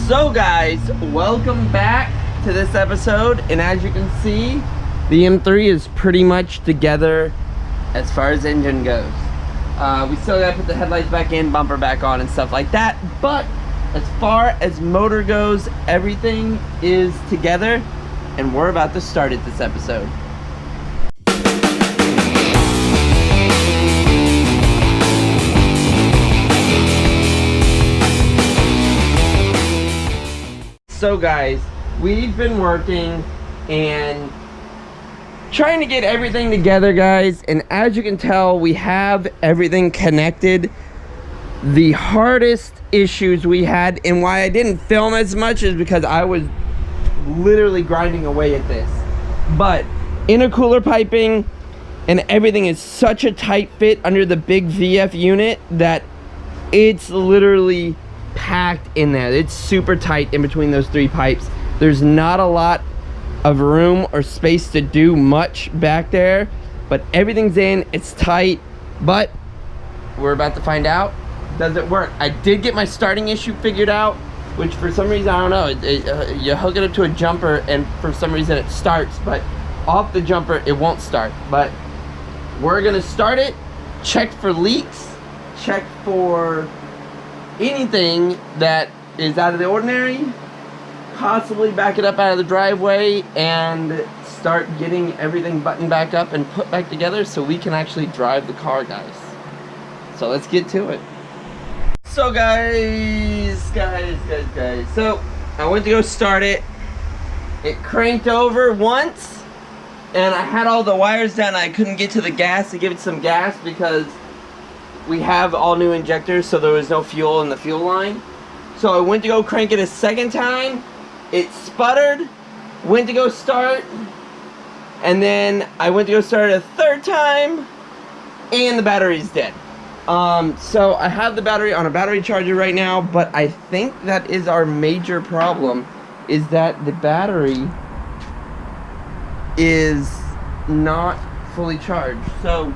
So guys, welcome back to this episode, and as you can see, the M3 is pretty much together as far as engine goes. We still gotta put the headlights back in, bumper back on and stuff like that, but as far as motor goes, everything is together, and we're about to start it this episode. So guys, we've been working and trying to get everything together, guys, and as you can tell, we have everything connected. The hardest issues we had, and why I didn't film as much, is because I was literally grinding away at this. But intercooler piping and everything is such a tight fit under the big VF unit that it's literally packed in there. It's super tight in between those three pipes. There's not a lot of room or space to do much back there, but everything's in, it's tight, but we're about to find out, does it work? I did get my starting issue figured out, which for some reason, I don't know, you hook it up to a jumper and for some reason it starts, but off the jumper it won't start. But we're gonna start it, check for leaks, check for anything that is out of the ordinary, possibly back it up out of the driveway, and start getting everything buttoned back up and put back together so we can actually drive the car, guys. So let's get to it. So guys, so I went to go start it. It cranked over once, and I had all the wires down. I couldn't get to the gas to give it some gas because we have all new injectors, so there was no fuel in the fuel line. So I went to go crank it a second time. It sputtered, went to go start, and then I went to go start it a third time, and the battery's dead. So I have the battery on a battery charger right now, but I think that is our major problem, is that the battery is not fully charged. So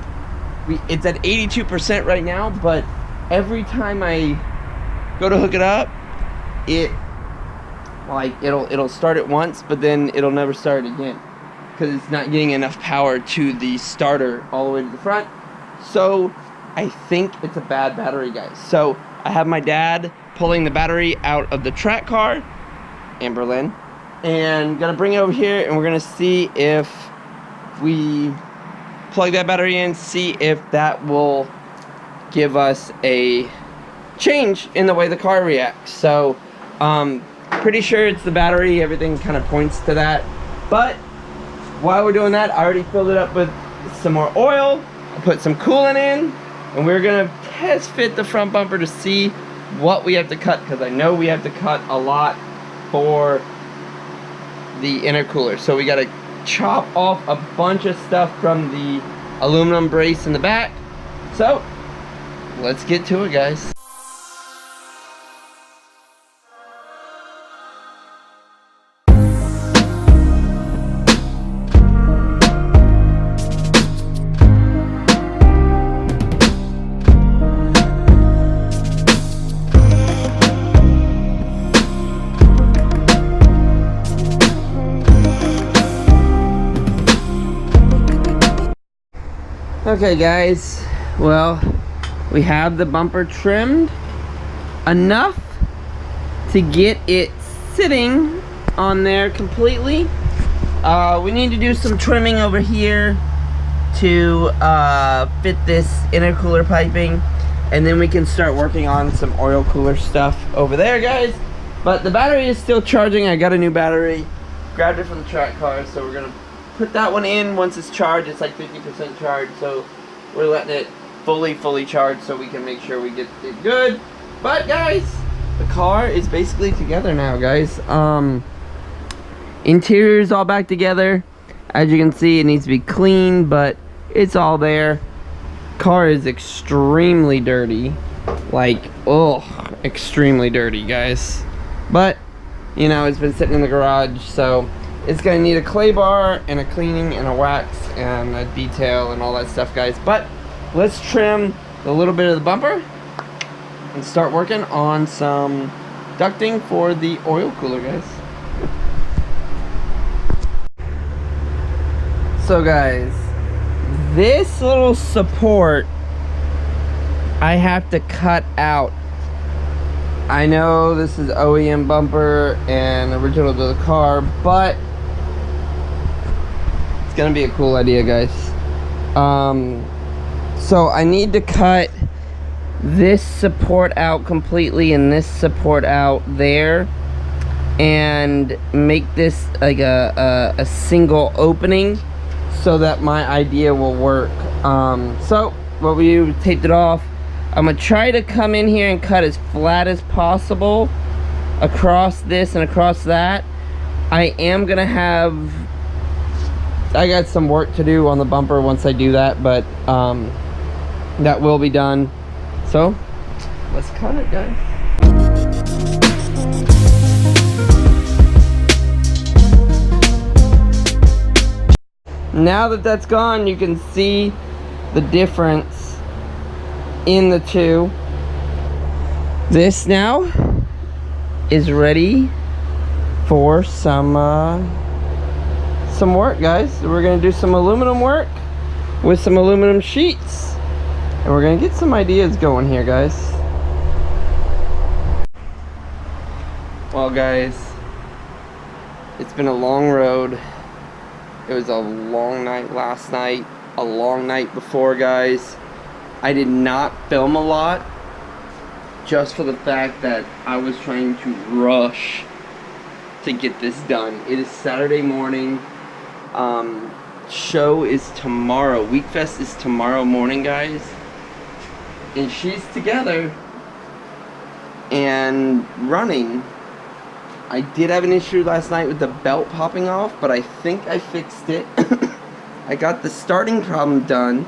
it's at 82% right now, but every time I go to hook it up, it'll start it once, but then it'll never start again because it's not getting enough power to the starter all the way to the front. So I think it's a bad battery, guys. So I have my dad pulling the battery out of the track car, Amberlyn, and gonna bring it over here, and we're gonna see if we plug that battery in, see if that will give us a change in the way the car reacts. So pretty sure it's the battery, everything kind of points to that. But while we're doing that, I already filled it up with some more oil, I put some coolant in, and we're gonna test fit the front bumper to see what we have to cut, because I know we have to cut a lot for the intercooler. So we gotta chop off a bunch of stuff from the aluminum brace in the back. So let's get to it, guys. Okay guys, well, we have the bumper trimmed enough to get it sitting on there completely. We need to do some trimming over here to fit this intercooler piping, and then we can start working on some oil cooler stuff over there, guys. But the battery is still charging. I got a new battery, grabbed it from the track car, so we're gonna put that one in. Once it's charged, it's like 50% charged, so we're letting it fully charged so we can make sure we get it good. But guys, the car is basically together now, guys. Interior is all back together. As you can see, it needs to be clean, but it's all there. Car is extremely dirty, like, oh, extremely dirty, guys. But you know, it's been sitting in the garage, so it's gonna need a clay bar and a cleaning and a wax and a detail and all that stuff, guys. But let's trim a little bit of the bumper and start working on some ducting for the oil cooler, guys. So guys, this little support I have to cut out. I know this is OEM bumper and original to the car, but it's gonna be a cool idea, guys. So I need to cut this support out completely and this support out there and make this like a single opening so that my idea will work. So what we do, taped it off. I'm gonna try to come in here and cut as flat as possible across this and across that. I am gonna have, I got some work to do on the bumper once I do that, but that will be done. So let's cut it, guys. Now that that's gone, you can see the difference in the two. This now is ready for some work, guys. We're gonna do some aluminum work with some aluminum sheets, and we're gonna get some ideas going here, guys. Well, guys, it's been a long road. It was a long night last night, a long night before, guys. I did not film a lot just for the fact that I was trying to rush to get this done. It is Saturday morning. Show is tomorrow. Wekfest is tomorrow morning, guys. And she's together and running. I did have an issue last night with the belt popping off, but I think I fixed it. I got the starting problem done.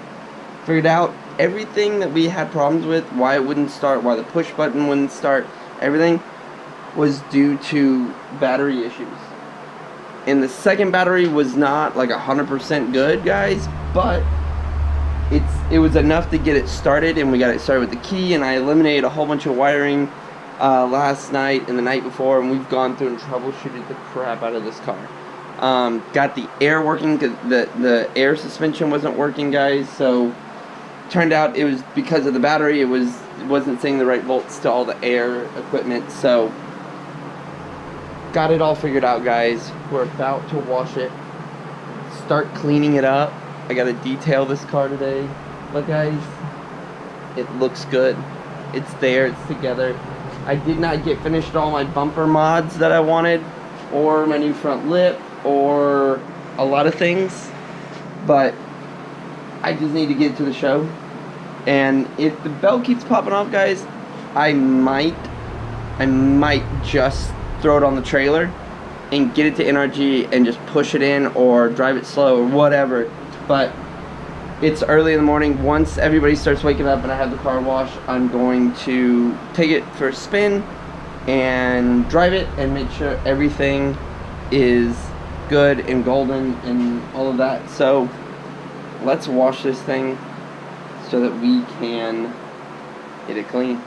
Figured out everything that we had problems with, why it wouldn't start, why the push button wouldn't start. Everything was due to battery issues. And the second battery was not like 100% good, guys, but it was enough to get it started, and we got it started with the key, and I eliminated a whole bunch of wiring last night and the night before, and we've gone through and troubleshooted the crap out of this car. Got the air working, because the air suspension wasn't working, guys, so turned out it was because of the battery. It wasn't saying the right volts to all the air equipment, so got it all figured out, guys. We're about to wash it, start cleaning it up. I gotta detail this car today. Look, guys, it looks good. It's there, it's together. I did not get finished all my bumper mods that I wanted, or my new front lip, or a lot of things, but I just need to get to the show. And if the belt keeps popping off, guys, I might just throw it on the trailer and get it to NRG and just push it in, or drive it slow, or whatever. But it's early in the morning. Once everybody starts waking up and I have the car washed, I'm going to take it for a spin and drive it and make sure everything is good and golden and all of that. So let's wash this thing so that we can get it clean.